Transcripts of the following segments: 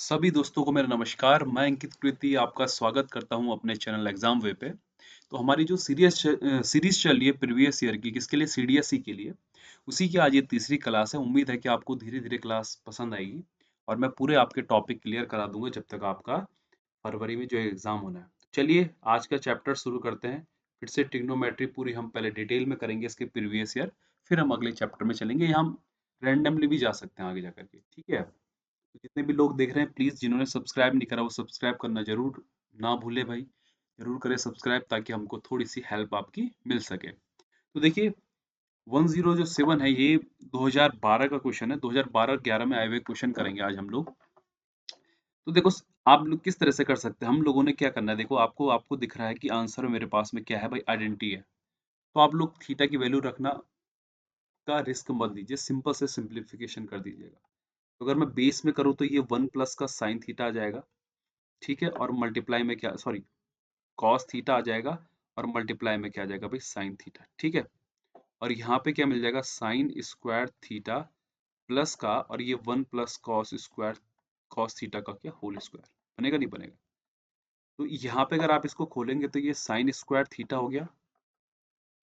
सभी दोस्तों को मेरा नमस्कार। मैं अंकित कृति आपका स्वागत करता हूं अपने चैनल एग्जाम वे पे। तो हमारी जो सीरीज चल रही है प्रीवियस ईयर की, किसके लिए? सीडीएसई के लिए। उसी की आज ये तीसरी क्लास है। उम्मीद है कि आपको धीरे धीरे क्लास पसंद आएगी और मैं पूरे आपके टॉपिक क्लियर करा दूंगा जब तक आपका फरवरी में जो एग्जाम होना है। चलिए आज का चैप्टर शुरू करते हैं। फिर से ट्रिग्नोमेट्री पूरी हम पहले डिटेल में करेंगे इसके प्रीवियस ईयर, फिर हम अगले चैप्टर में चलेंगे। यहाँ हम रैंडमली भी जा सकते हैं आगे जाकर के, ठीक है? तो जितने भी लोग देख रहे हैं, प्लीज जिन्होंने सब्सक्राइब नहीं करा वो सब्सक्राइब करना जरूर ना भूले भाई। जरूर करें सब्सक्राइब ताकि हमको थोड़ी सी हेल्प आपकी मिल सके। तो देखिए 1007 है ये 2012 का क्वेश्चन है। 2012-11 में आए हुए क्वेश्चन करेंगे आज हम लोग। तो देखो आप लोग किस तरह से कर सकते हैं। हम लोगों ने क्या करना है, देखो आपको आपको दिख रहा है कि आंसर मेरे पास में क्या है भाई, आइडेंटिटी है। तो आप लोग थीटा की वैल्यू रखना का रिस्क मत लीजिए, सिंपल से सिंप्लीफिकेशन कर दीजिएगा। तो अगर मैं बेस में करूँ तो ये 1 प्लस का साइन थीटा आ जाएगा, ठीक है। और मल्टीप्लाई में क्या, सॉरी, कॉस थीटा आ जाएगा और मल्टीप्लाई में क्या आ जाएगा भाई, साइन थीटा, ठीक है। और यहाँ पे क्या मिल जाएगा, साइन स्क्वायर थीटा प्लस का, और ये 1 plus cos square, cos theta का क्या, होल स्क्वायर। बनेगा नहीं बनेगा? तो यहाँ पे अगर आप इसको खोलेंगे तो ये साइन स्क्वायर थीटा हो गया।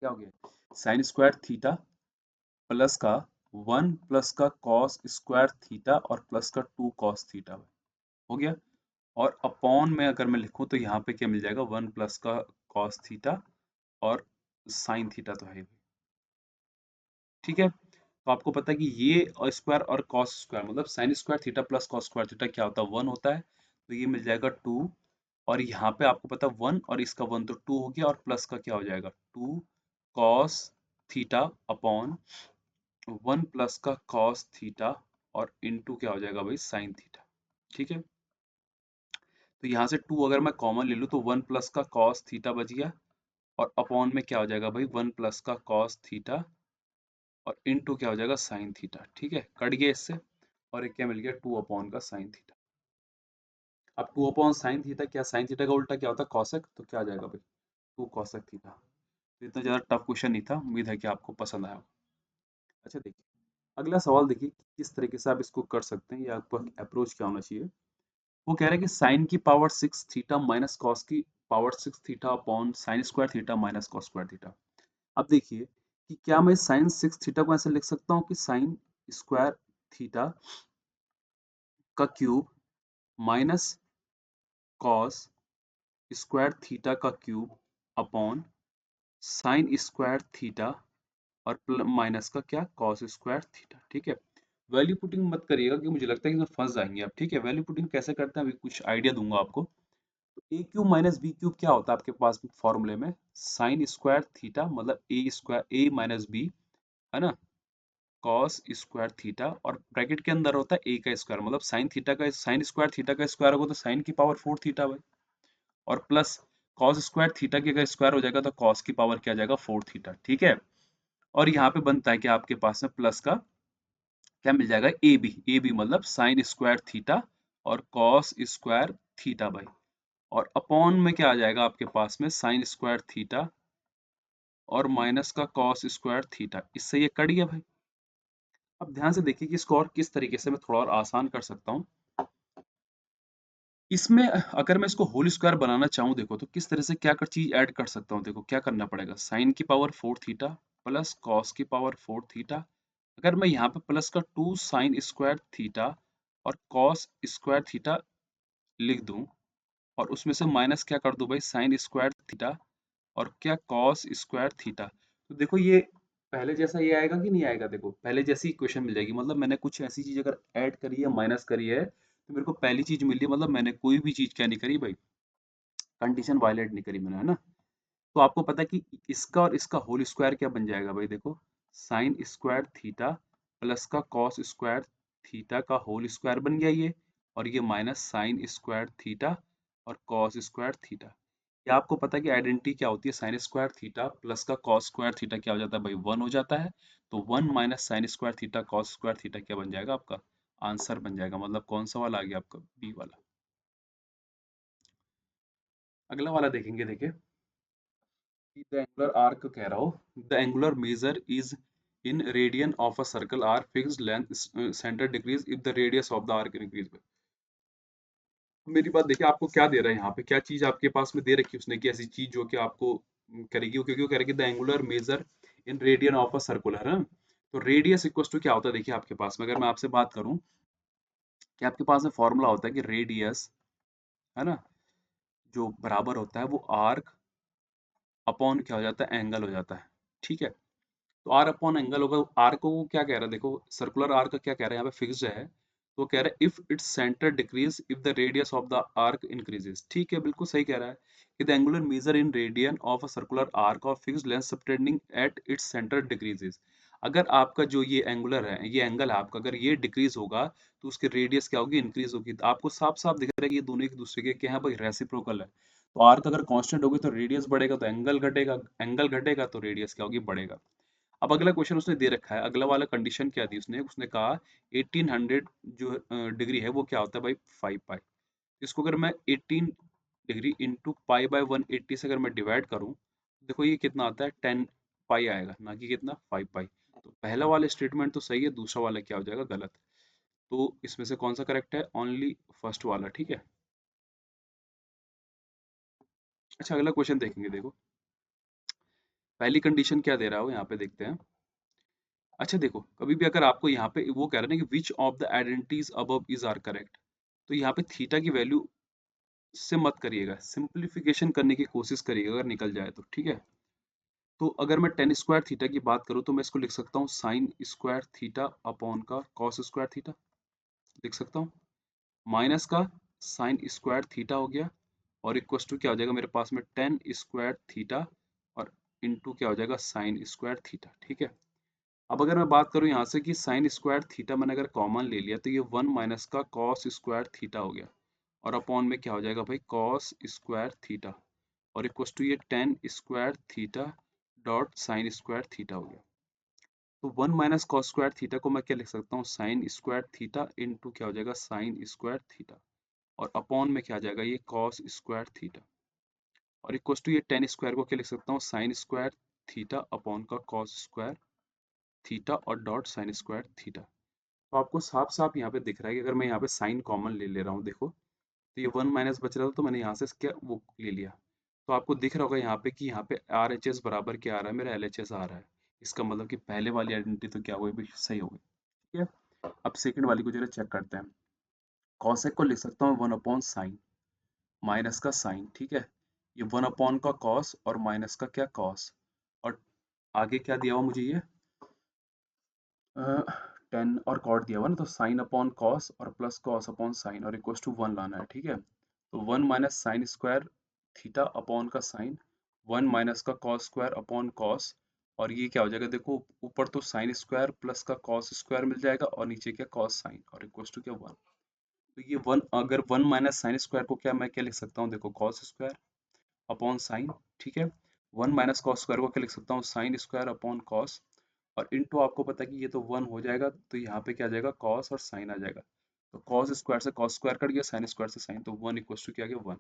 क्या हो गया? साइन स्क्वायर थीटा प्लस का 1 प्लस का कॉस स्क्वायर थीटा और प्लस का 2 कॉस थीटा हो गया। और अपॉन में अगर मैं लिखूं तो यहाँ पे क्या मिल जाएगा, 1 प्लस का कॉस थीटा और साइन थीटा तो है ही, ठीक है। तो आपको पता है कि ये स्क्वायर और कॉस स्क्वायर मतलब sign square theta plus cos square theta क्या होता है, 1 होता है। तो ये मिल जाएगा 2। और यहाँ पे आपको पता है 1 और इसका 1 तो 2 हो गया, और प्लस का क्या हो जाएगा, 2 कॉस थीटा अपॉन 1 प्लस का कॉस थीटा और इनटू क्या हो जाएगा भाई, साइन थीटा, ठीक है। तो यहाँ से 2 अगर मैं कॉमन ले लूँ तो 1 प्लस का कॉस थीटा बच गया, और अपॉन में क्या हो जाएगा भाई, 1 प्लस का कॉस थीटा और इनटू क्या हो जाएगा, साइन थीटा, ठीक है। कट गया इससे, और एक क्या मिल गया, 2 अपॉन का साइन थीटा। अब 2 अपॉन साइन थीटा, क्या साइन थीटा का उल्टा क्या होता है, कॉसेक। तो क्या आ जाएगा भाई, 2 कॉसेक थीटा। तो इतना ज़्यादा टफ क्वेश्चन नहीं था, उम्मीद है कि आपको पसंद आया। अच्छा देखिए, अगला सवाल देखिए किस तरीके से आप इसको कर सकते हैं या आपका अप्रोच क्या होना चाहिए। वो कह रहे हैं कि साइन की पावर 6 थीटा माइनस कॉस की power 6 theta upon sine square theta minus cos square theta. अब देखिए कि क्या मैं साइन 6 थीटा को ऐसे लिख सकता हूँ कि साइन स्क्वायर थीटा का cube minus cos square theta का cube upon sine square theta और माइनस का क्या, कॉस स्क्वायर थीटा, ठीक है। वैल्यू पुटिंग मत करिएगा कि मुझे लगता है कि इसमें फंस जाएंगे आप, ठीक है। वैल्यू पुटिंग कैसे करते हैं अभी कुछ आइडिया दूंगा आपको। ए क्यूब माइनस बी क्यूब क्या होता है आपके पास फॉर्मूले में, साइन स्क्वायर थीटा मतलब ए स्क्वायर ए माइनस बी, है ना, कॉस स्क्वायर थीटा, और ब्रैकेट के अंदर होता है ए का स्क्वायर मतलब साइन थीटा का, साइन स्क्वायर थीटा का स्क्वायर होगा तो साइन की पावर 4 थीटा भाई, और प्लस कॉस स्क्वायर थीटा की अगर स्क्वायर हो जाएगा तो कॉस की पावर क्या आ जाएगा, 4 थीटा, ठीक है। और यहाँ पे बनता है कि आपके पास में प्लस का क्या मिल जाएगा, ए बी मतलब साइन स्क्वायर थीटा और कॉस स्क्वायर थीटा भाई, और अपॉन में क्या आ जाएगा आपके पास में, साइन स्क्वायर थीटा और माइनस का कॉस स्क्वायर थीटा। इससे ये कट गया भाई। अब ध्यान से देखिए कि इसको और किस तरीके से मैं थोड़ा और आसान कर सकता हूँ। इसमें अगर मैं इसको होल स्क्वायर बनाना चाहूँ, देखो तो किस तरह से क्या कर चीज ऐड कर सकता हूँ। देखो क्या करना पड़ेगा, साइन की पावर 4 थीटा प्लस कॉस की पावर 4 थीटा। अगर मैं यहाँ पे प्लस का 2 साइन स्क्वायर थीटा और कॉस स्क्वायर थीटा लिख दूं, और उसमें से माइनस क्या कर दूं भाई, साइन स्क्वायर थीटा और क्या, कॉस स्क्वायर थीटा। तो देखो ये पहले जैसा ये आएगा कि नहीं आएगा, देखो पहले जैसी इक्वेशन मिल जाएगी। मतलब मैंने कुछ ऐसी चीज अगर ऐड करी है, माइनस करी है, तो मेरे को पहली चीज मिल रही है। मतलब मैंने कोई भी चीज क्या नहीं करी भाई, कंडीशन वायलेट नहीं करी मैंने, है ना। तो आपको पता है कि इसका और इसका होल स्क्वायर क्या बन जाएगा भाई, देखो साइन स्क्वायर थीटा प्लस का कॉस स्क्वायर थीटा का होल स्क्वायर बन गया ये, और ये माइनस साइन स्क्वायर थीटा और कॉस स्क्वायर थीटा। ये आपको पता है कि आइडेंटिटी क्या होती है, साइन स्क्वायर थीटा प्लस का कॉस स्क्वायर थीटा क्या हो जाता है भाई, 1 हो जाता है। तो 1 minus sign square theta cos square theta क्या बन जाएगा, आपका आंसर बन जाएगा। मतलब कौन सा वाला आ गया आपका, बी वाला। अगला वाला देखेंगे, देखिए द एंगुलर आर्क कह रहा हो, the angular measure is in radian of a circle are fixed length centre decrease if the radius of the arc increase. मेरी बात देखिए, आपको क्या दे रहा है यहाँ पे, क्या चीज आपके पास में दे रखी है उसने, कि ऐसी चीज जो कि आपको करेगी, क्योंकि वो करेगी the angular measure in radian of a circular, है ना। तो रेडियस इक्वल टू क्या होता है, देखिए आपके पास में, अगर मैं आपसे बात करूं कि आपके पास में फॉर्मूला होता है कि रेडियस, है ना, जो बराबर होता है वो आर्क अपॉन क्या हो जाता है, एंगल हो जाता है, ठीक है। तो आर अपॉन एंगल होगा, आर को वो क्या कह रहा है, देखो सर्कुलर आर्क का क्या कह रहा है यहाँ पे, फिक्स्ड है। तो कह रहा है if its centre decrease if the radius of the arc increases, ठीक है, बिल्कुल सही कह रहा है कि the angular measure in radian of a circular arc of fixed length subtending at its centre decreases. अगर आपका जो ये एंगुलर है, ये एंगल है आपका, अगर ये डिक्रीज होगा तो उसकी रेडियस क्या होगी, इंक्रीज होगी। तो आपको साफ साफ दिख रहा है कि ये दोनों एक दूसरे के क्या है भाई, रेसिप्रोकल है। तो आर्क अगर कांस्टेंट होगी तो रेडियस बढ़ेगा, तो एंगल घटेगा, एंगल घटेगा तो रेडियस क्या होगी, बढ़ेगा। अब अगला क्वेश्चन उसने दे रखा है, अगला वाला कंडीशन क्या दी उसने, उसने कहा 1800 जो डिग्री है वो क्या होता है भाई, 5 पाई। इसको अगर मैं 18 डिग्री इंटू पाई बाय 180 से अगर मैं डिवाइड करूं, देखो ये कितना आता है, 10 पाई आएगा, ना कि कितना, 5 पाई। तो पहला वाला स्टेटमेंट तो सही है, दूसरा वाला क्या हो जाएगा, गलत। तो इसमें से कौन सा करेक्ट है, ओनली फर्स्ट वाला, ठीक है। अच्छा, अगला क्वेश्चन देखेंगे, देखो पहली कंडीशन क्या दे रहा है वो यहाँ पे देखते हैं। अच्छा देखो, कभी भी अगर आपको यहाँ पे वो कह रहा है ना कि which of the identities above is are correct, तो यहाँ पे थीटा की वैल्यू से मत करिएगा, सिंप्लीफिकेशन करने की कोशिश करिएगा अगर निकल जाए तो, ठीक है। तो अगर मैं टेन स्क्वायर थीटा की बात करूँ तो मैं इसको लिख सकता हूँ साइन स्क्वायर थीटा अपॉन का कॉस स्क्वायर थीटा, लिख सकता हूँ। माइनस का साइन स्क्वायर थीटा हो गया, और इक्वस टू क्या हो जाएगा मेरे पास में, टेन स्क्वायर थीटा, और इनटू क्या हो जाएगा, साइन स्क्वायर थीटा, ठीक है। अब अगर मैं बात करूं यहाँ से कि साइन स्क्वायर थीटा मैंने अगर कॉमन ले लिया तो ये वन माइनस का कॉस स्क्वायर थीटा हो गया, और अपॉन में क्या हो जाएगा भाई, कॉस स्क्वायर थीटा, और इक्वस टू ये ten square theta dot sign square theta हो गया। तो one minus cos square theta को मैं क्या लिख सकता हूँ, साइन स्क्वायर थीटा इंटू क्या हो जाएगा, साइन स्क्वायर थीटा, और अपॉन में क्या आ जाएगा, ये कॉस स्क्वायर थीटा, और इक्वस टू ये टेन स्क्वायर को क्या लिख सकता हूँ, साइन स्क्वायर थीटा अपॉन का कॉस स्क्वायर थीटा और डॉट साइन स्क्वायर थीटा। तो आपको साफ साफ यहाँ पे दिख रहा है कि अगर मैं यहाँ पे साइन कॉमन ले ले रहा हूँ, देखो तो ये वन माइनस बच रहा था, तो मैंने यहाँ से क्या वो ले लिया। तो आपको दिख रहा होगा यहाँ पे कि यहाँ पे आर एच एस बराबर क्या आ रहा है, मेरा एल एच एस आ रहा है। इसका मतलब कि पहले वाली आइडेंटिटी तो क्या हुई भाई, सही हो गई, ठीक है। अब सेकंड वाली को जरा चेक करते हैं। कॉसेक को लिख सकता हूँ वन अपॉन साइन, माइनस का साइन, ठीक है। ये वन अपॉन का कॉस और माइनस का क्या, कॉस, और आगे क्या दिया हुआ मुझे ये 10 और कॉट दिया हुआ ना, तो साइन अपॉन कॉस और प्लस कॉस अपॉन साइन, और इक्वल्स टू वन लाना है, ठीक है। तो one minus sign square theta upon का साइन, वन माइनस का कॉस स्क्वायर अपॉन कॉस, और ये क्या हो जाएगा, देखो ऊपर तो साइन स्क्वायर प्लस का कॉस स्क्वायर मिल जाएगा, और नीचे क्या, कॉस साइन, और इक्वल्स टू क्या, वन। तो ये वन, अगर वन माइनस साइन स्क्वायर को क्या मैं क्या लिख सकता हूँ, देखो कॉस स्क्वायर अपॉन साइन, ठीक है। वन माइनस कॉस स्क्वायर को क्या लिख सकता हूँ, साइन स्क्वायर अपॉन कॉस, और इनटू आपको पता है कि ये तो वन हो जाएगा, तो यहाँ पे क्या आ जाएगा, कॉस और साइन आ जाएगा। तो कॉस स्क्वायर से कॉस स्क्वायर कट गया, साइन स्क्वायर से साइन, तो वन इक्वल टू क्या आ गया, वन।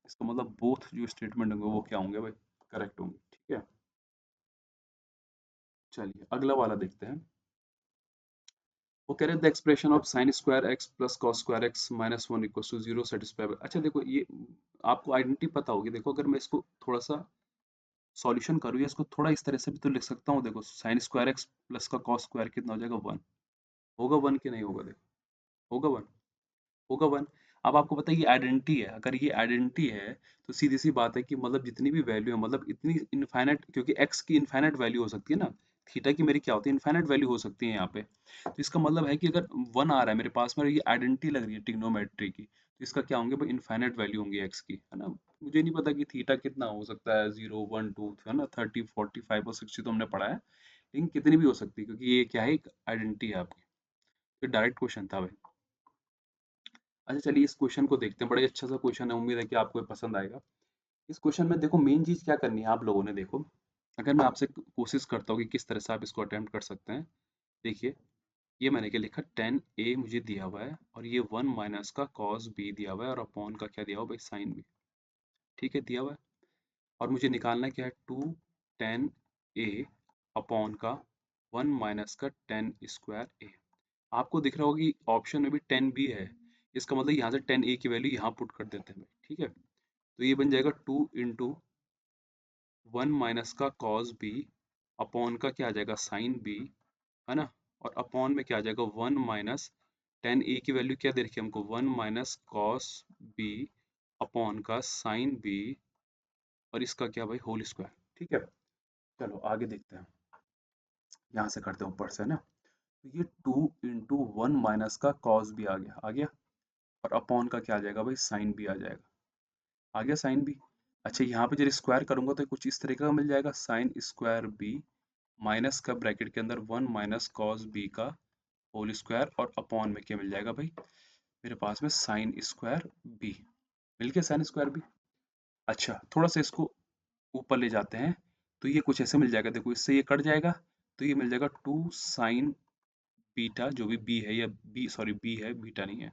इसका मतलब बोथ जो स्टेटमेंट होंगे वो क्या होंगे भाई, करेक्ट होंगे, ठीक है। चलिए अगला वाला देखते हैं। वो कह रहे हैं the expression of sine square x plus cos square x minus one equal to zero satisfy. अच्छा देखो, ये आपको आइडेंटिटी पता होगी, देखो अगर मैं इसको थोड़ा सा सॉल्यूशन करूँ या इसको थोड़ा इस तरह से भी तो लिख सकता हूँ, देखो साइन स्क्वायर एक्स प्लस का कॉस स्क्वायर कितना हो जाएगा, वन। होगा वन कि नहीं होगा, देखो होगा वन, होगा वन। अब आपको पता है ये आइडेंटिटी है, अगर ये आइडेंटिटी है तो सीधी सी बात है कि मतलब जितनी भी वैल्यू है, मतलब इतनी इनफाइनाइट, क्योंकि एक्स की इनफाइनाइट वैल्यू हो सकती है ना, थीटा की मेरी क्या होती है, इनफाइनाइट वैल्यू हो सकती है यहाँ पे। तो इसका मतलब है कि अगर वन आ रहा है मेरे पास में, और ये आइडेंटिटी लग रही है ट्रिग्नोमेट्री की, तो इसका क्या होंगे भाई, इनफाइनाइट वैल्यू होंगी एक्स की, है ना। मुझे नहीं पता कि थीटा कितना हो सकता है, जीरो वन टू, है ना, 30 45 और 60 तो हमने पढ़ा है, लेकिन कितनी भी हो सकती है, क्योंकि ये क्या है, एक आइडेंटिटी है आपकी। तो डायरेक्ट क्वेश्चन था भाई। अच्छा चलिए इस क्वेश्चन को देखते हैं, बड़ा ही अच्छा सा क्वेश्चन है, उम्मीद है कि आपको ये पसंद आएगा। इस क्वेश्चन में देखो मेन चीज क्या करनी है आप लोगों ने, देखो अगर मैं आपसे कोशिश करता हूँ कि किस तरह से आप इसको अटेम्प्ट कर सकते हैं। देखिए ये मैंने क्या लिखा, टेन ए मुझे दिया हुआ है, और ये वन माइनस का कॉस बी दिया हुआ है, और अपॉन का क्या दिया हुआ है भाई, साइन बी, ठीक है, दिया हुआ है। और मुझे निकालना क्या है, टू टेन ए अपॉन का वन माइनस का टेन स्क्वायर ए। आपको दिख रहा होगा कि ऑप्शन में भी टेन बी है, इसका मतलब यहाँ से 10a की वैल्यू यहाँ पुट कर देते हैं भाई, ठीक है। तो ये बन जाएगा 2 × 1 - का कॉस बी अपॉन का क्या आ जाएगा साइन बी, है ना। और अपॉन में क्या आ जाएगा 1 - 10a की वैल्यू क्या दे रखी है हमको 1 - कॉस बी अपॉन का साइन बी, और इसका क्या भाई होल स्क्वायर, ठीक है। चलो आगे देखते हैं, यहाँ से करते हैं ऊपर से, है ना। तो ये 2 × 1 - का कॉस बी आ गया, और अपॉन का क्या आ जाएगा भाई साइन बी आ गया साइन बी। अच्छा यहाँ पे जब स्क्वायर करूंगा तो कुछ इस तरीके का मिल जाएगा, साइन स्क्वायर बी माइनस का ब्रैकेट के अंदर 1 - कॉस बी का होल स्क्वायर, और अपॉन में क्या मिल जाएगा भाई मेरे पास में साइन स्क्वायर बी, मिल गया साइन स्क्वायर बी। अच्छा थोड़ा सा इसको ऊपर ले जाते हैं, तो ये कुछ ऐसे मिल जाएगा, देखो इससे ये कट जाएगा, तो ये मिल जाएगा 2 sin बीटा, जो भी बी है, या बी सॉरी बी है बीटा नहीं है,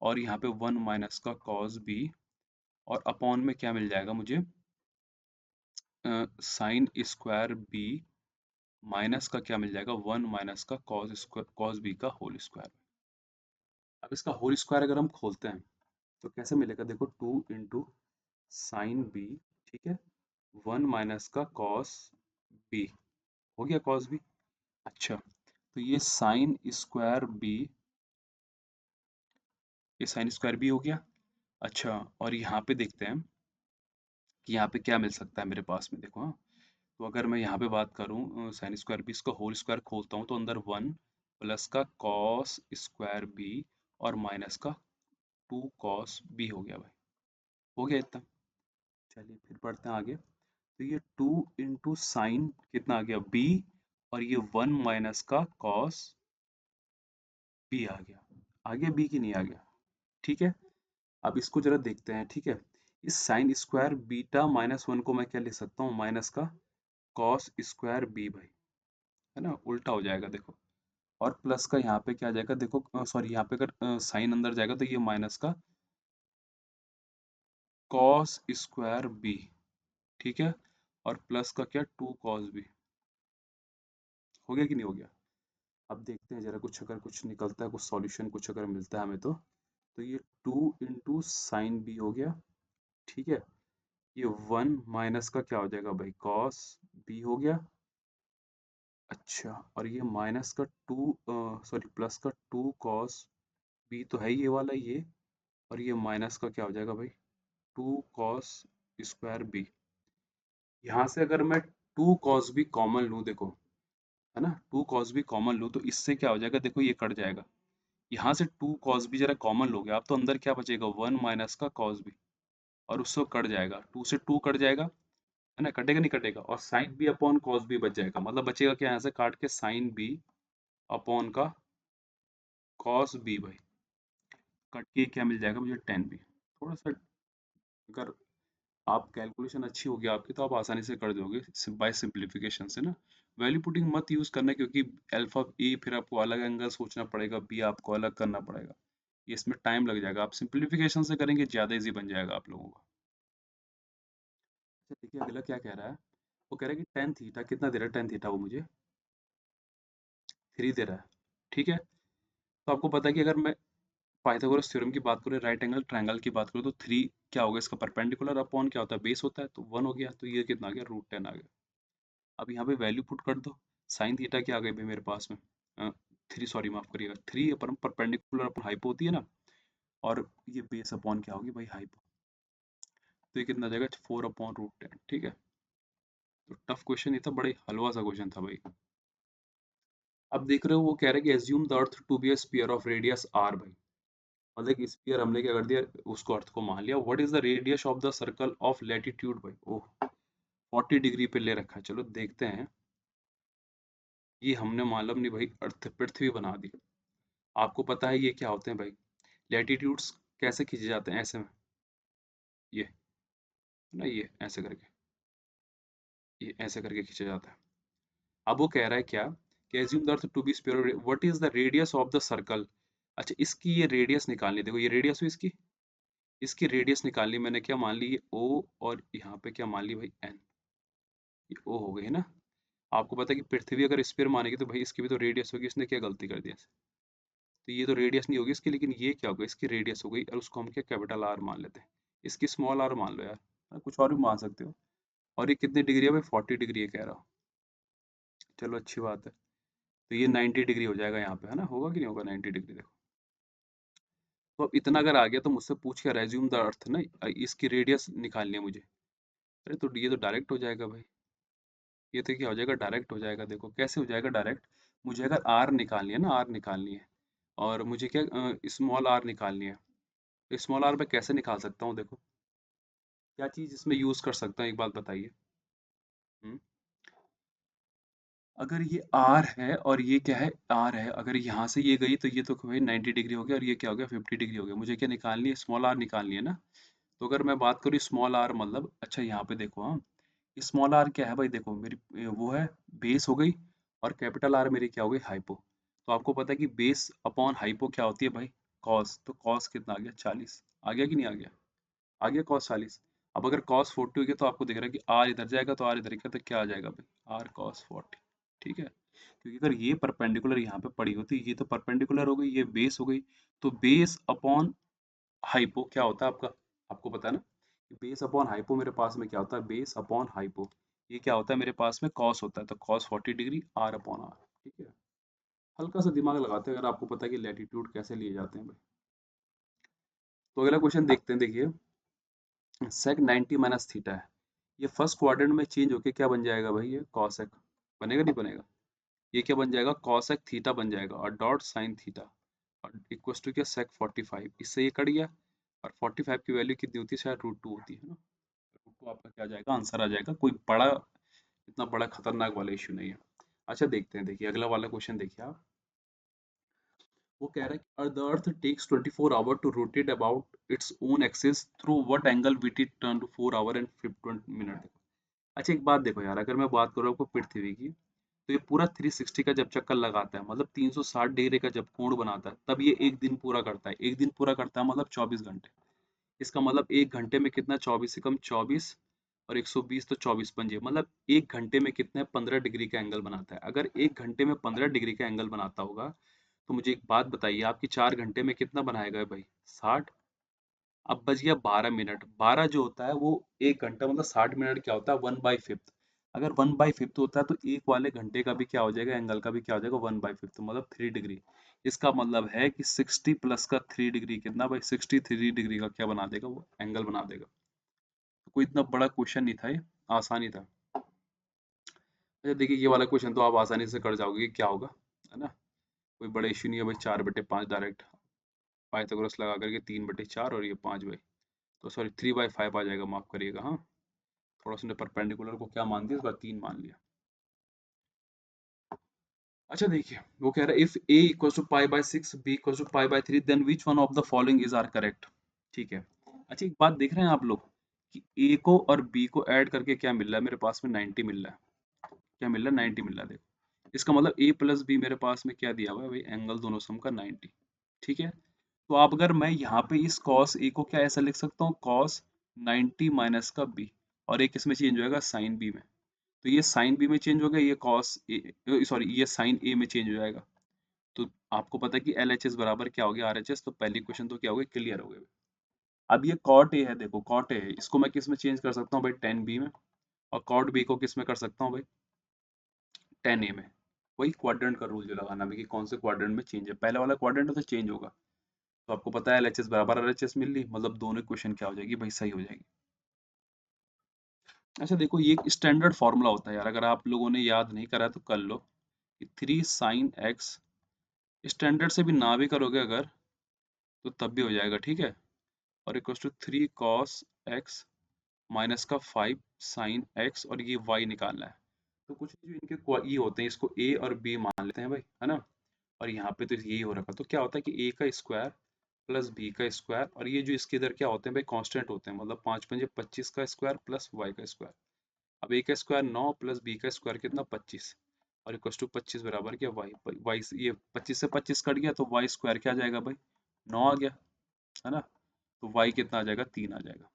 और यहाँ पे 1 - का कॉस बी, और अपॉन में क्या मिल जाएगा मुझे साइन स्क्वायर बी माइनस का क्या मिल जाएगा 1 - का कॉस बी का होल स्क्वायर। अब इसका होल स्क्वायर अगर हम खोलते हैं तो कैसे मिलेगा, देखो 2 × साइन बी, ठीक है, 1 - का कॉस बी, हो गया कॉस बी। अच्छा तो ये साइन स्क्वायर बी, ये साइन स्क्वायर बी हो गया। अच्छा और यहाँ पे देखते हैं कि यहाँ पे क्या मिल सकता है मेरे पास में, देखो हाँ। तो अगर मैं यहाँ पे बात करूँ साइन स्क्वायर बी, इसका होल स्क्वायर खोलता हूँ तो अंदर 1 + का कॉस स्क्वायर बी और माइनस का 2 cos बी हो गया भाई, हो गया इतना। चलिए फिर पढ़ते हैं आगे। तो ये 2 × साइन कितना आ गया बी, और ये 1 - का कॉस बी आ गया बी की नहीं आ गया, ठीक है। अब इसको जरा देखते हैं, ठीक है। इस साइन स्क्वायर बीटा -1 को मैं क्या लिख सकता हूँ माइनस का कॉस स्क्वायर बी भाई, है ना, उल्टा हो जाएगा देखो। और प्लस का यहाँ पे क्या आ जाएगा, देखो सॉरी यहाँ पे अगर साइन अंदर जाएगा तो ये माइनस का कॉस स्क्वायर बी, ठीक है, और प्लस का क्या 2 cos बी, हो गया कि नहीं हो गया। अब देखते हैं जरा, कुछ अगर कुछ निकलता है, कुछ सॉल्यूशन कुछ अगर मिलता है हमें तो ये 2 × साइन बी हो गया, ठीक है। ये 1 - का क्या हो जाएगा भाई कॉस बी हो गया। अच्छा और ये माइनस का सॉरी प्लस का 2 cos बी तो है ये वाला ये, और ये माइनस का क्या हो जाएगा भाई 2 cos स्क्वायर बी। यहाँ से अगर मैं 2 cos बी कॉमन लूँ, देखो है ना, 2 cos बी कॉमन लूँ तो इससे क्या हो जाएगा, देखो ये कट जाएगा। यहाँ से 2 cos बी जरा कॉमन लोगे आप तो अंदर क्या बचेगा 1 - का cos बी, और उससे कट जाएगा, 2 से 2 कट जाएगा, है ना, कटेगा नहीं कटेगा, और sine b upon cos b बच जाएगा, मतलब बचेगा क्या यहाँ से काट के साइन बी अपॉन का कॉस बी भाई, कट के क्या मिल जाएगा मुझे 10 बी। थोड़ा सा अगर आप कैलकुलेशन अच्छी होगी आपकी तो आप आसानी से कर दोगे बाय सिंप्लीफिकेशन से ना। वैल्यू पुटिंग मत यूज करना, क्योंकि अल्फा ए फिर आपको अलग एंगल सोचना पड़ेगा, बी आपको अलग करना पड़ेगा, ये इसमें टाइम लग जाएगा। आप सिंप्लीफिकेशन से करेंगे ज्यादा इजी बन जाएगा आप लोगों का। अच्छा देखिए अगला क्या कह रहा है, वो कह रहा है कि टेन थीटा कितना दे रहा है, टेन थीटा वो मुझे 3 दे रहा है, ठीक है। तो आपको पता है कि अगर मैं पाइथागोरस थ्योरम की बात करें, राइट एंगल ट्रायंगल की बात करूँ, तो 3 क्या होगा इसका परपेंडिकुलर अपॉन क्या होता है बेस होता है, तो 1 हो गया, तो ये कितना आ गया √10 आ गया। अब यहाँ पे वैल्यू पुट कर दो, साइन थीटा क्या आ गई भाई मेरे पास में 3 सॉरी माफ करिएगा 3 अपन परपेंडिकुलर अपन हाइपो होती है ना, और ये बेस अपॉन क्या होगी भाई हाइपो, तो ये कितना आ जाएगा 4/√10, ठीक है। तो टफ क्वेश्चन ये था, बड़े हलवा सा क्वेश्चन था भाई। अब देख रहे हो वो कह रहे हैं कि assume the earth to be a sphere of radius r भाई, मतलब एक स्फीयर हमने क्या कर दिया, उसको अर्थ को मान लिया। What is the radius of the circle of latitude भाई, ओह 40 डिग्री पे ले रखा है, चलो देखते हैं। ये हमने मालूम नहीं भाई अर्थ पृथ्वी बना दी। आपको पता है ये क्या होते हैं भाई, लैटिट्यूड्स कैसे खींचे जाते हैं, ऐसे में ये है ना, ये ऐसे करके, ये ऐसे करके खींचा जाता है। अब वो कह रहा है क्या कि assume the earth to be sphere, what is the radius of the circle. अच्छा इसकी ये रेडियस निकालनी, देखो ये रेडियस हुई इसकी, इसकी रेडियस निकालनी, मैंने क्या मान ली ये ओ, और यहाँ पे क्या मान ली भाई एन, ये ओ हो गई है ना। आपको पता है कि पृथ्वी अगर स्फीयर मानेगी तो भाई इसकी भी तो रेडियस होगी, इसने क्या गलती कर दी है? तो ये तो रेडियस नहीं होगी इसकी, लेकिन ये क्या होगा, इसकी रेडियस हो गई, और उसको हम क्या कैपिटल आर मान लेते हैं। इसकी स्मॉल आर मान लो यार, कुछ और भी मान सकते हो। और ये कितनी डिग्री है भाई, 40 डिग्री है कह रहा हूँ। चलो अच्छी बात है। तो ये 90 डिग्री हो जाएगा यहाँ पे, है ना, होगा कि नहीं होगा 90 डिग्री, देखो। तो अब इतना अगर आ गया तो मुझसे पूछ के रेज्यूम द अर्थ ना, इसकी रेडियस निकालनी है मुझे। अरे तो ये तो डायरेक्ट हो जाएगा भाई, ये तो क्या हो जाएगा, डायरेक्ट हो जाएगा। देखो कैसे हो जाएगा डायरेक्ट, मुझे अगर आर निकालनी है ना, आर निकालनी है, और मुझे क्या स्मॉल आर निकालनी है। तो स्मॉल आर मैं कैसे निकाल सकता हूँ, देखो क्या चीज़ इसमें यूज़ कर सकता हूँ, एक बात बताइए। हम्म, अगर ये आर है और ये क्या है, आर है, अगर यहाँ से ये गई तो ये तो भाई 90 डिग्री हो गया, और ये क्या हो गया, 50 डिग्री हो गया। मुझे क्या निकालनी है, स्मॉल आर निकालनी है ना। तो अगर मैं बात करूँ स्मॉल आर मतलब, अच्छा यहाँ पे देखो, हाँ स्मॉल आर क्या है भाई, देखो मेरी वो है बेस हो गई, और कैपिटल आर मेरी क्या हो गई, हाइपो। तो आपको पता है कि बेस अपॉन हाइपो क्या होती है भाई, कॉस। तो कॉस कितना आ गया, 40। आ गया कि नहीं आ गया, आ गया कॉस 40। अब अगर कॉस 40 हो गया तो आपको दिख रहा है कि आर इधर जाएगा, तो आर इधर गया तो क्या आ जाएगा भाई, आर कॉस 40। ठीक है, क्योंकि अगर ये परपेंडिकुलर यहाँ पे पड़ी होती, ये तो परपेंडिकुलर हो गई, ये बेस हो गई। तो बेस अपॉन हाइपो क्या होता है आपका, आपको पता है ना, बेस अपॉन हाइपो मेरे पास में क्या होता है, बेस अपॉन हाइपो, ये क्या होता है मेरे पास में, कॉस होता है। तो cos 40 degree, r upon r. ठीक है, हल्का सा दिमाग लगाते हैं अगर आपको पता है कि लैटिट्यूड कैसे लिए जाते हैं भाई। तो अगला क्वेश्चन देखते हैं, देखिए सेक 90 माइनस थीटा है, ये फर्स्ट क्वाड्रेंट में चेंज होके क्या बन जाएगा भाई, ये कॉसेक बनेगा, नहीं बनेगा, ये क्या बन जाएगा, कॉसेक थीटा बन जाएगा, और डॉट साइन थीटा, और इक्वल टू क्या, सेक 45। इससे ये कट गया, और 45 की वैल्यू कितनी होती है, शायद √2 होती है ना। √2 आपका क्या आ जाएगा, आंसर आ जाएगा। कोई बड़ा, इतना बड़ा खतरनाक वाला इशू नहीं है। अच्छा देखते हैं, देखिए अगला वाला क्वेश्चन देखिए आप। वो कह रहा है कि the earth takes 24 hour to rotate about its own axis through what angle will it turn to 4 hour and 50 minute. अच्छा एक बात देखो यार, अगर मैं बात करूँ आपको पृथ्वी की, तो ये पूरा 360 का जब चक्कर लगाता है, मतलब 360 डिग्री का जब कोण बनाता है, तब ये एक दिन पूरा करता है। एक दिन पूरा करता है मतलब 24 घंटे। इसका मतलब एक घंटे में कितना, 24 से कम 24, और 120 तो 24 पंजे, मतलब एक घंटे में कितने 15 डिग्री का एंगल बनाता है। अगर एक घंटे में 15 डिग्री का एंगल बनाता होगा, तो मुझे एक बात बताइए, आपकी 4 घंटे में कितना बनाएगा भाई, 60। अब बच गया 12 मिनट, 12 जो होता है वो एक घंटा, मतलब 60 मिनट क्या होता है, 1/5। अगर 1/5 होता है तो एक वाले घंटे का भी क्या हो जाएगा, एंगल का भी क्या हो जाएगा, 1/5, मतलब 3 डिग्री। इसका मतलब है कि 60 प्लस का 3 डिग्री कितना भाई, 63 डिग्री का क्या बना देगा, वो एंगल बना देगा। तो कोई इतना बड़ा क्वेश्चन नहीं था ये, आसानी था। अच्छा देखिए ये वाला क्वेश्चन तो आप आसानी से कर जाओगे कि क्या होगा, है ना, कोई बड़ा इश्यू नहीं है भाई। 4/5 डायरेक्ट पाइथागोरस लगा करके, 3/4, और ये 5 तो सॉरी 3/5 आ जाएगा, माफ करिएगा। हाँ थोड़ा सा परपेंडिकुलर को क्या मान दिया, इस बार 3 मान लिया। अच्छा देखिए वो कह रहा है if a equal to π/6 b equal to π/3 then which one of the following is are correct. ठीक है, अच्छा एक बात देख रहे हैं आप लोग कि a को और b को ऐड करके क्या मिल रहा है, मेरे पास में 90 मिल रहा है। क्या मिल रहा है, 90 मिल रहा है, देखो इसका मतलब a प्लस बी मेरे पास में क्या दिया हुआ है भाई, एंगल दोनों सम का 90। ठीक है, तो आप अगर मैं यहाँ पे इस cos a को क्या ऐसा लिख सकता हूँ, cos 90 माइनस का b, और एक इसमें चेंज होएगा sin b में। तो ये साइन बी में चेंज हो गया, ये कॉस ए, सॉरी ये साइन ए में चेंज हो जाएगा। तो आपको पता है कि एल एच एस बराबर क्या हो गया, आर एच एस। तो पहली क्वेश्चन तो क्या हो गया, क्लियर हो गया। अब ये कॉट ए है, देखो कॉट ए है, इसको मैं किस में चेंज कर सकता हूँ भाई, टेन बी में। और कॉट बी को किस में कर सकता हूँ भाई, टेन ए में। वही क्वाड्रेंट का रूल जो लगाना भी, कि कौन से क्वाड्रेंट में चेंज है, पहले वाला क्वाड्रेंट तो चेंज होगा। तो आपको पता है एल एच एस बराबर आर एच एस मिल ली, मतलब दोनों क्वेश्चन क्या हो जाएगी भाई, सही हो जाएगी। अच्छा देखो ये एक स्टैंडर्ड फॉर्मूला होता है यार, अगर आप लोगों ने याद नहीं करा तो कर लो, कि 3 sin x, स्टैंडर्ड से भी ना भी करोगे अगर, तो तब भी हो जाएगा। ठीक है, और equal to 3 cos x minus का 5 sin x, और ये y निकालना है। तो कुछ जो इनके ये होते हैं, इसको a और b मान लेते हैं भाई, है ना। और यहाँ पे तो यही हो रखा, तो क्या होता है कि a का स्क्वायर प्लस b का स्क्वायर, और ये जो इसके इधर क्या होते हैं भाई, कांस्टेंट होते हैं, मतलब 5×5 = 25 का स्क्वायर प्लस y का स्क्वायर। अब a का स्क्वायर 9 प्लस b का स्क्वायर कितना, 25, और इक्वल टू 25 बराबर क्या, y ये 25 से 25 कट गया, तो y स्क्वायर क्या आ जाएगा भाई, 9 आ गया, है ना। तो y कितना आ जाएगा, 3 आ जाएगा।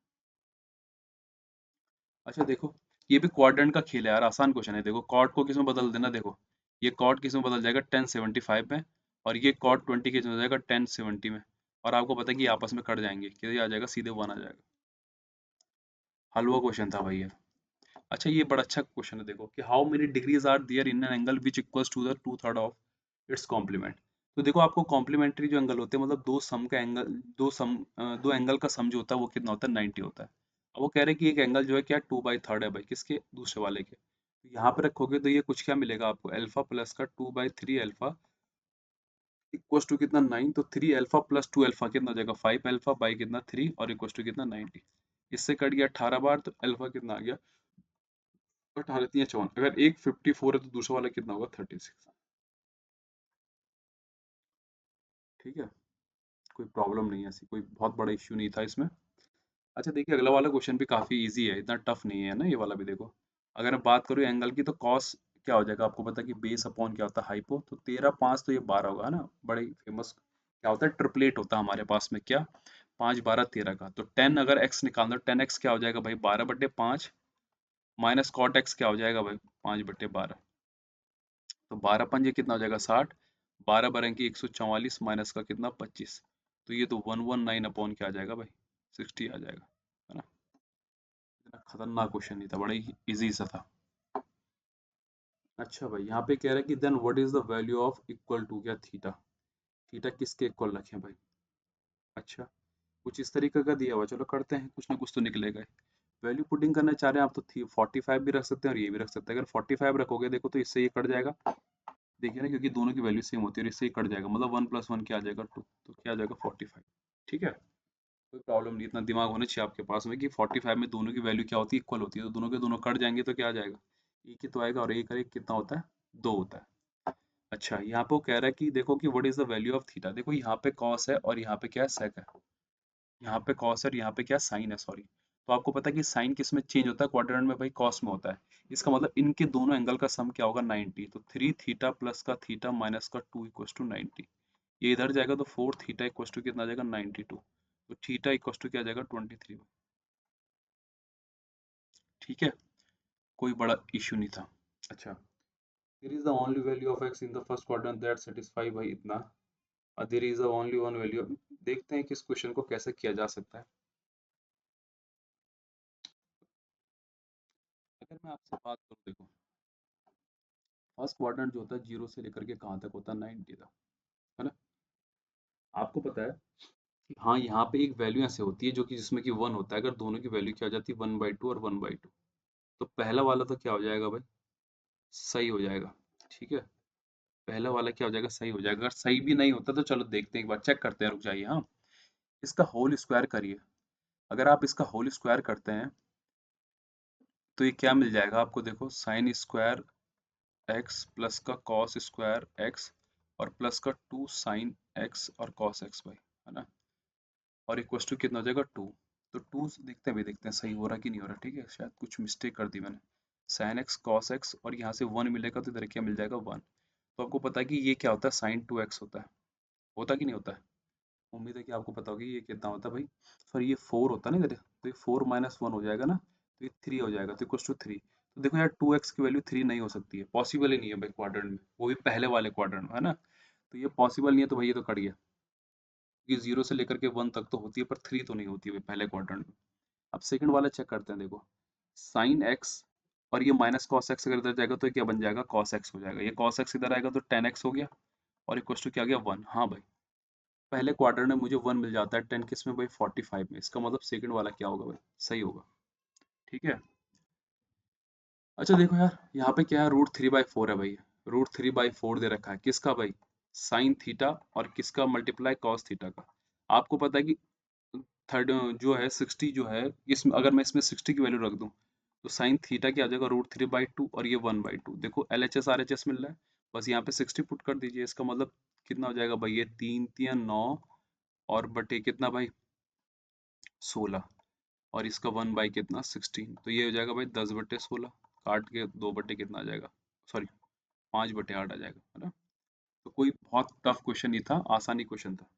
अच्छा देखो ये भी क्वाड्रेंट का खेल है यार, आसान क्वेश्चन है। देखो कॉट को किस में बदल देना, देखो ये कॉट किस में बदल जाएगा, 1075 में, और ये cot 20 के हो जाएगा 1070 में, और आपको पता है कि ये आपस में कट जाएंगे, किधर आ जाएगा, सीधे 1 आ जाएगा। हलवा क्वेश्चन था भाई ये। अच्छा ये बड़ा अच्छा क्वेश्चन है, देखो कि how many degrees are there in an angle which equals to the two third of its complement. तो देखो आपको कॉम्प्लीमेंट्री जो एंगल होते हैं, मतलब दो सम का एंगल, दो एंगल का सम जो होता है वो कितना होता है, 90 होता है। अब वो कह रहे हैं कि एक एंगल जो है क्या 2/3 है भाई, किसके, दूसरे वाले के। तो यहाँ पे रखोगे तो ये कुछ क्या मिलेगा आपको, अल्फा प्लस का 2/3 अल्फा इक्वल्स टू कितना 9, तो 3 अल्फा प्लस 2 अल्फा कितना हो जाएगा, 5 अल्फा बाई कितना 3, और इक्वल्स टू कितना 90। इससे कट गया 18 बार, तो अल्फा कितना आ गया, 18×3 = 54। अगर एक 54 है तो दूसरा वाला कितना होगा, 36। ठीक है, कोई प्रॉब्लम नहीं है, ऐसी कोई बहुत बड़ा इश्यू नहीं था इसमें। अच्छा देखिए अगला वाला क्वेश्चन भी काफी इजी है, इतना टफ नहीं है ना ये वाला भी। देखो अगर मैं बात करूँ एंगल की, तो कॉस क्या हो जाएगा, आपको पता है कि बेस अपॉन क्या होता है, हाइपो। तो 13 5 तो ये 12 होगा, है ना, बड़े फेमस क्या होता है, ट्रिपलेट होता है हमारे पास में, क्या 5 12 13 का। तो 10 अगर एक्स निकालना, 10x क्या हो जाएगा भाई, 12/5 माइनस कॉट एक्स क्या हो जाएगा भाई, 5/12। तो 12×5 कितना हो जाएगा, 60। 12 × 144 माइनस का कितना, 25। तो ये तो 119 अपॉन क्या आ जाएगा भाई, 60 आ जाएगा, है ना। इतना खतरनाक क्वेश्चन नहीं था, बड़ा ही इजी सा था। अच्छा भाई यहाँ पे कह रहा है कि then what is the value of equal to, क्या थीटा, थीटा किसके इक्वल रखें भाई। अच्छा कुछ इस तरीके का दिया हुआ, चलो करते हैं, कुछ ना कुछ तो निकलेगा। वैल्यू पुटिंग करना चाह रहे हैं आप, तो 45 भी रख सकते हैं और ये भी रख सकते हैं। अगर 45 रखोगे देखो तो इससे ये कट जाएगा, देखिए ना, क्योंकि दोनों की वैल्यू सेम होती है, और इससे ही कट जाएगा, मतलब 1 + 1 क्या आ जाएगा, 2, तो क्या आ जाएगा 45। ठीक है, कोई प्रॉब्लम नहीं, इतना दिमाग होना चाहिए आपके पास में कि 45 में दोनों की वैल्यू क्या होती है, इक्वल होती है। तो दोनों के दोनों कट जाएंगे तो क्या आ जाएगा, एक ही तो आएगा, और एक एक कितना होता है, 2 होता है। अच्छा यहाँ पे वो कह रहा है कि देखो कि what is the value of theta. देखो यहाँ पे कॉस है और यहाँ पे क्या है, सेक है। यहाँ पे कॉस है और यहाँ पे क्या साइन है, सॉरी। तो आपको पता है कि साइन किस में चेंज होता है, क्वाड्रेंट में भाई, कॉस में होता है। इसका मतलब इनके दोनों एंगल का सम क्या होगा, 90। तो 3 थीटा प्लस का थीटा माइनस का 2 इक्वल्स टू 90। ये इधर जाएगा तो 4 थीटा इक्वल्स टू कितना आ जाएगा, 92। तो थीटा इक्वल्स टू क्या आ जाएगा, 23। ठीक है, कोई बड़ा इश्यू नहीं था। अच्छा, here is the only value of x in the first quadrant that satisfy भाई इतना, और there is the only one value। देखते हैं कि इस क्वेश्चन को कैसे किया जा सकता है। अगर मैं आपसे बात करूं, देखो फर्स्ट क्वाड्रेंट जो होता है 0 से लेकर के कहाँ तक होता है, 90 तक, है ना। आपको पता है कि हाँ यहाँ पे एक वैल्यू ऐसे होती है जो कि जिसमें कि 1 होता है, अगर दोनों की वैल्यू क्या हो जाती है, 1/2 और 1/2। तो पहला वाला तो क्या हो जाएगा भाई, सही हो जाएगा। ठीक है, पहला वाला क्या हो जाएगा, सही हो जाएगा। अगर सही भी नहीं होता तो चलो देखते हैं, एक बार चेक करते हैं, रुक जाइए। हाँ, इसका होल स्क्वायर करिए। अगर आप इसका होल स्क्वायर करते हैं तो ये क्या मिल जाएगा आपको, देखो साइन स्क्वायर एक्स प्लस का कॉस स्क्वायर एक्स, और प्लस का 2 साइन एक्स और कॉस एक्स भाई, है ना। और इक्वल्स टू कितना हो जाएगा, 2। तो 2 देखते हैं भाई, देखते हैं सही हो रहा कि नहीं हो रहा। ठीक है, शायद कुछ मिस्टेक कर दी मैंने। साइन एक्स कॉस एक्स, और यहाँ से 1 मिलेगा तो इधर क्या मिल जाएगा, 1। तो आपको पता है कि ये क्या होता है, साइन 2x होता है कि नहीं होता है। उम्मीद है कि आपको पता होगी ये कितना होता है भाई। सॉरी ये 4 होता है ना इधर, तो ये 4 - 1 हो जाएगा ना, तो ये 3 हो जाएगा, तो इक्वल्स टू 3। तो देखो यार 2x की वैल्यू 3 नहीं हो सकती है, पॉसिबल ही नहीं है भाई क्वाड्रेंट में, वो भी पहले वाले क्वाड्रेंट में, है ना। तो ये पॉसिबल नहीं है, तो भाई ये तो कट गया। ये 0 से लेकर के 1 तक तो होती है, पर 3 तो नहीं होती है भाई पहले क्वाड्रेंट में। अब सेकंड वाला चेक करते हैं, देखो साइन एक्स और ये माइनस कॉस एक्स अगर इधर जाएगा तो ये क्या बन जाएगा, कॉस एक्स हो जाएगा। ये कॉस एक्स इधर आएगा तो टेन एक्स हो गया, और इक्वल्स टू क्या आ गया, 1। हाँ भाई, पहले क्वार्टर में मुझे 1 मिल जाता है, 10 किस में भाई, 45 में। इसका मतलब सेकंड वाला क्या होगा भाई, सही होगा। ठीक है, अच्छा देखो यार यहाँ पे क्या है, √3/4 है भाई। √3/4 दे रखा है, किसका भाई, साइन थीटा, और किसका मल्टीप्लाई कॉस थीटा का। आपको पता है कि थर्ड जो है 60 जो है, इसमें अगर मैं इसमें 60 की वैल्यू रख दूं तो साइन थीटा क्या आ जाएगा, √3/2, और ये 1/2। देखो LHS RHS मिल रहा है, बस यहाँ पे 60 पुट कर दीजिए। इसका मतलब कितना हो जाएगा भाई, ये 3 3 9, और बटे कितना भाई, 16, और इसका 1 बाई कितना, 16। तो ये हो जाएगा भाई 10/16, काट के 2 कितना आ जाएगा, सॉरी 5/8 आ जाएगा, है ना। तो कोई बहुत टफ क्वेश्चन नहीं था, आसानी क्वेश्चन था।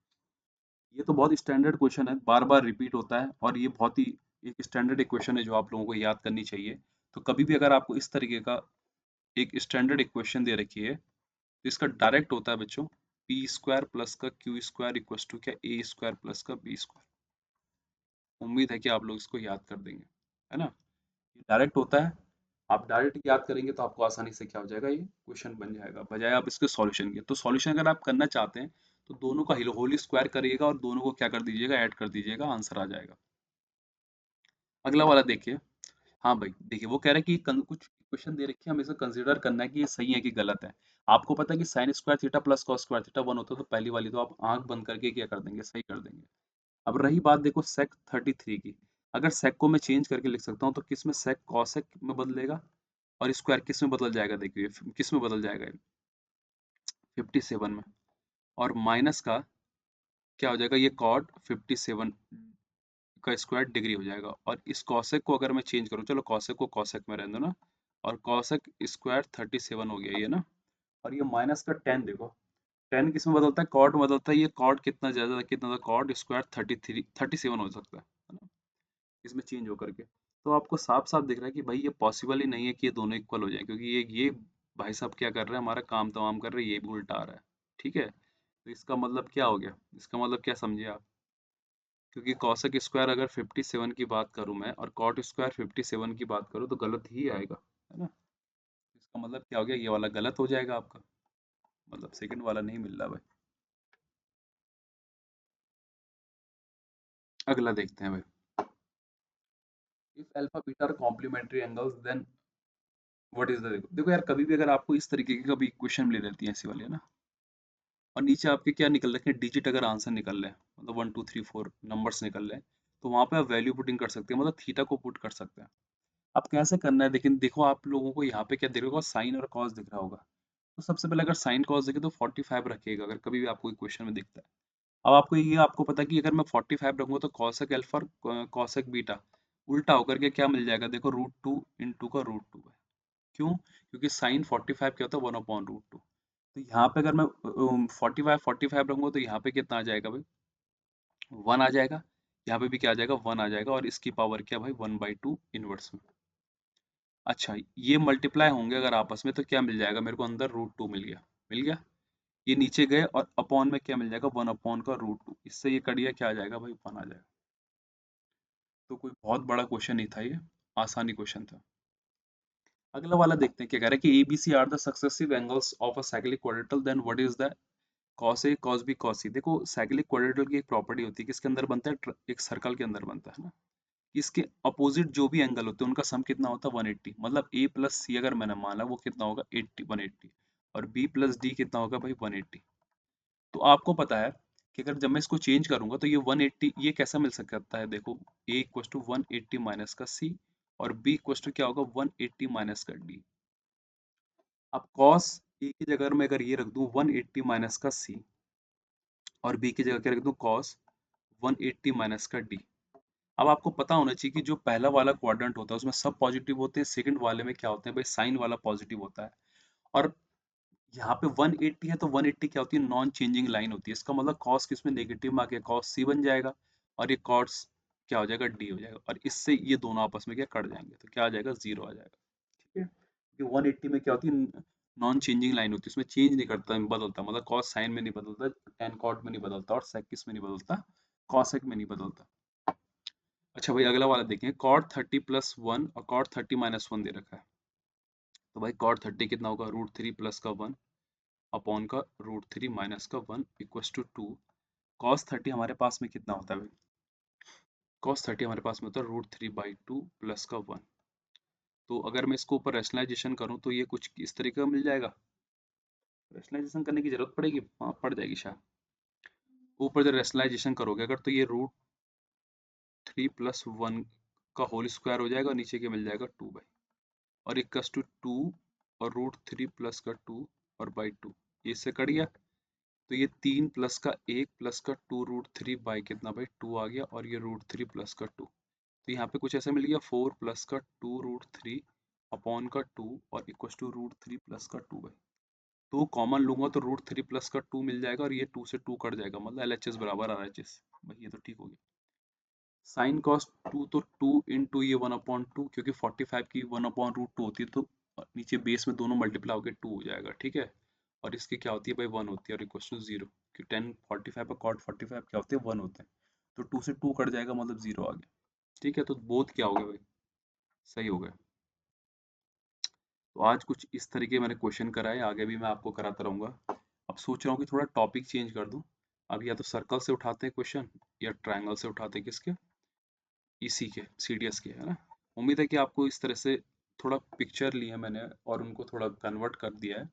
ये तो बहुत स्टैंडर्ड क्वेश्चन है, बार बार रिपीट होता है, और ये बहुत ही एक स्टैंडर्ड इक्वेशन है जो आप लोगों को याद करनी चाहिए। तो कभी भी अगर आपको इस तरीके का एक स्टैंडर्ड इक्वेशन दे रखी है, तो इसका डायरेक्ट होता है बच्चों पी स्क्वायर प्लस का क्यू स्क्वायर इक्वल टू क्या ए स्क्वायर प्लस का बी स्क्वायर। उम्मीद है कि आप लोग इसको याद कर देंगे, है ना। ये डायरेक्ट होता है, आप डायरेक्ट याद करेंगे तो आपको आसानी से क्या हो जाएगा, ये क्वेश्चन बन जाएगा बजाय आप इसके सॉल्यूशन के। तो सॉल्यूशन अगर आप करना चाहते हैं तो दोनों का होल स्क्वायर करिएगा और दोनों को क्या कर दीजिएगा, ऐड कर दीजिएगा, आंसर आ जाएगा। अगला वाला देखिए। हाँ भाई देखिए, वो कह रहा है कि कुछ क्वेश्चन दे रखे हैं, हमें इसे कंसीडर करना है कि ये सही है कि गलत है। आपको पता है कि sine square theta plus cos square theta 1 होता है, तो पहली वाली तो आप आंख बंद करके क्या कर देंगे, सही कर देंगे। अब रही बात देखो सेक 33 की, अगर सेक को मैं चेंज करके लिख सकता हूँ तो किस में, सेक कॉसेक में बदलेगा और स्क्वायर किस में बदल जाएगा, देखिए किस में बदल जाएगा, 57 में। और माइनस का क्या हो जाएगा, ये कॉट 57 का स्क्वायर डिग्री हो जाएगा। और इस कॉसेक को अगर मैं चेंज करूँ, चलो कॉसेक को कॉसेक में रहने दो ना, और कॉसेक स्क्वायर 37 हो गया ये ना। और ये माइनस का 10 देखो, 10 किस में बदलता है, कॉट में बदलता है। ये कॉट कितना ज्यादा कितना था, कॉट स्क्वायर 37 हो सकता है ना, इसमें चेंज होकर के। तो आपको साफ साफ दिख रहा है कि भाई ये पॉसिबल ही नहीं है कि ये दोनों इक्वल हो जाए, क्योंकि ये भाई साहब क्या कर रहे हैं, हमारा काम तमाम कर रहे हैं, ये भी उल्टा आ रहा है। ठीक है, तो इसका मतलब क्या हो गया, इसका मतलब क्या समझे आप, क्योंकि कॉसेक स्क्वायर अगर 57 की बात करूं मैं और कॉट स्क्वायर 57 की बात करूं तो गलत ही आएगा, है ना। इसका मतलब क्या हो गया, ये वाला गलत हो जाएगा आपका, मतलब सेकंड वाला नहीं मिल रहा भाई। अगला देखते हैं भाई। If alpha beta are complementary angles then what is the, देखो देखो यार, कभी भी अगर आपको इस तरीके की कभी इक्वेशन मिली रहती है ऐसी वाली, है ना, और नीचे आपके क्या निकल रखे हैं, डिजिट अगर आंसर निकल रहे हैं, मतलब 1 2 3 4 नंबर्स निकल रहे हैं, तो वहां पे आप वैल्यू पुटिंग कर सकते हैं, मतलब थीटा को पुट कर सकते हैं। अब कैसे करना है, लेकिन देखो आप लोगों को यहाँ पे क्या दिख रहा होगा, साइन और कॉस दिख रहा होगा। तो सबसे पहले अगर साइन कॉस देखे तो 45 रखिएगा, अगर कभी भी आपको क्वेश्चन में दिखता है। अब आपको ये आपको पता है कि अगर मैं 45 रखूंगा तो कॉसेक अल्फा और कॉसेक बीटा उल्टा होकर के क्या मिल जाएगा, देखो √2 का √2 है। क्यों, क्योंकि साइन 45 क्या होता है, 1/√2। तो यहाँ पे अगर मैं 45 रखूंगा तो यहाँ पे कितना आ जाएगा भाई, 1 आ जाएगा। यहाँ पे भी क्या आ जाएगा, 1 आ जाएगा, और इसकी पावर क्या भाई, 1/2 इनवर्स में। अच्छा, ये मल्टीप्लाई होंगे अगर आपस में तो क्या मिल जाएगा मेरे को, अंदर √2 मिल गया, मिल गया। ये नीचे गए और अपॉन में क्या मिल जाएगा, 1 अपॉन का √2, इससे ये कट गया, क्या आ जाएगा भाई, 1 आ जाएगा। तो कोई बहुत बड़ा क्वेश्चन नहीं था ये, आसानी क्वेश्चन था। अगला वाला देखते हैं क्या कह रहा है कि ABC are the successive angles of a cyclic quadrilateral, then what is the cos A cos B cos C. देखो साइक्लिक क्वाड्रेटल की एक प्रॉपर्टी होती है, किसके अंदर बनता है, एक सर्कल के अंदर बनता है ना। इसके अपोजिट जो भी एंगल होते हैं उनका सम कितना होता है, 180। मतलब A प्लस सी अगर मैंने माना वो कितना होगा, 180, और B प्लस डी कितना होगा भाई, 180। तो आपको पता है कि अगर जब मैं इसको चेंज करूंगा तो ये 180 ये कैसा मिल सकता है, देखो A इक्वल टू 180 माइनस का C, और B इक्वल टू क्या होगा, 180 माइनस का D। अब cos A की जगह मैं अगर ये रख दूं 180 माइनस का C, और B की जगह क्या रख दूं, cos 180 माइनस का D। अब आपको पता होना चाहिए कि जो पहला वाला क्वाड्रेंट होता है उसमें सब पॉजिटिव होते हैं, सेकंड वाले में क्या होते हैं भाई, साइन वाला पॉजिटिव होता है। और यहाँ पे 180 है तो 180 क्या होती है, नॉन चेंजिंग लाइन होती है। इसका मतलब cos किसमें नेगेटिव में आ गया, cos c बन जाएगा, और ये cos क्या हो जाएगा, d हो जाएगा, और इससे ये दोनों आपस में क्या कट जाएंगे, तो क्या आ जाएगा, 0 आ जाएगा। ठीक है, क्योंकि 180 में क्या होती है, नॉन चेंजिंग लाइन होती है, उसमें चेंज नहीं करता, बदलता, मतलब cos साइन में नहीं बदलता, tan cot में नहीं बदलता, और sec किस में नहीं बदलता, cosec में नहीं बदलता। अच्छा भाई अगला वाला देखें, cot 30 प्लस 1 और cot 30 माइनस 1 दे रखा है। तो भाई cot 30 कितना होगा, √3 प्लस का 1 अपॉन का √3 माइनस का 1 इक्वल्स टू 2। cos 30 हमारे पास में कितना होता है भाई, cos 30 हमारे पास में होता है √3/2 प्लस का 1। तो अगर मैं इसको ऊपर रैशनलाइजेशन करूं तो ये कुछ इस तरीके का मिल जाएगा। रैशनलाइजेशन करने की जरूरत पड़ेगी, हाँ पड़ जाएगी शायद। ऊपर जब रैशनलाइजेशन करोगे अगर तो ये √3 प्लस 1 का होल स्क्वायर हो जाएगा, और नीचे के मिल जाएगा 2 बाई, और इक्वल्स टू 2 और √3 प्लस का 2 और बाई 2, ये इससे कट गया। तो ये 3 प्लस का 1 प्लस का 2 √3 बाई कितना भाई, 2 आ गया, और ये √3 प्लस का 2। तो यहाँ पे कुछ ऐसा मिल गया, 4 प्लस का 2 √3 अपॉन का 2 और इक्वल टू √3 प्लस का 2 बाई। तो कॉमन लूंगा तो √3 प्लस का 2 मिल जाएगा, और ये 2 से 2 कट जाएगा, मतलब LHS बराबर RHS। भाई ये तो ठीक हो गया। साइन कॉस 2 तो 2 इंटू ये 1/2, क्योंकि 45 की 1/√2 होती है, तो नीचे बेस में दोनों मल्टीप्लाई होकर 2 हो जाएगा, ठीक है। और इसकी क्या होती है भाई, 1 होती है, और इक्वल टू 0, कि 1045 और कॉट 45 क्या होते हैं, 1 होते हैं। तो 2 से 2 कट जाएगा, मतलब 0 आ गया। ठीक है, तो बोथ क्या हो गया भाई, सही हो गया। तो आज कुछ इस तरीके मैंने क्वेश्चन कराए, आगे भी मैं आपको कराता रहूंगा। अब सोच रहा हूँ कि थोड़ा टॉपिक चेंज कर दूं। अब या तो सर्कल से उठाते हैं क्वेश्चन, या ट्रायंगल से उठाते हैं, किसके, इसी के, सीडीएस के, है ना। उम्मीद है कि आपको इस तरह से थोड़ा पिक्चर लिया मैंने और उनको थोड़ा कन्वर्ट कर दिया है,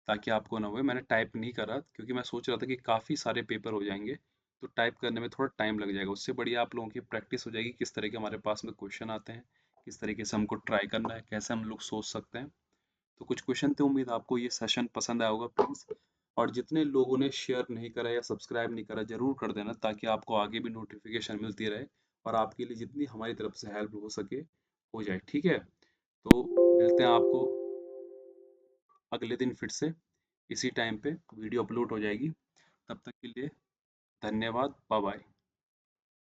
ताकि आपको ना हुए। मैंने टाइप नहीं करा क्योंकि मैं सोच रहा था कि काफ़ी सारे पेपर हो जाएंगे, तो टाइप करने में थोड़ा टाइम लग जाएगा। उससे बढ़िया आप लोगों की प्रैक्टिस हो जाएगी, किस तरह के हमारे पास में क्वेश्चन आते हैं, किस तरीके से हमको ट्राई करना है, कैसे हम लोग सोच सकते हैं। तो कुछ क्वेश्चन थे, उम्मीद आपको ये सेशन पसंद आया होगा प्लीज़। और जितने लोगों ने शेयर नहीं करा या सब्सक्राइब नहीं करा, जरूर कर देना, ताकि आपको आगे भी नोटिफिकेशन मिलती रहे और आपके लिए जितनी हमारी तरफ से हेल्प हो सके हो जाए। ठीक है, तो मिलते हैं आपको अगले दिन फिर से इसी टाइम पे वीडियो अपलोड हो जाएगी। तब तक के लिए धन्यवाद, बाय बाय।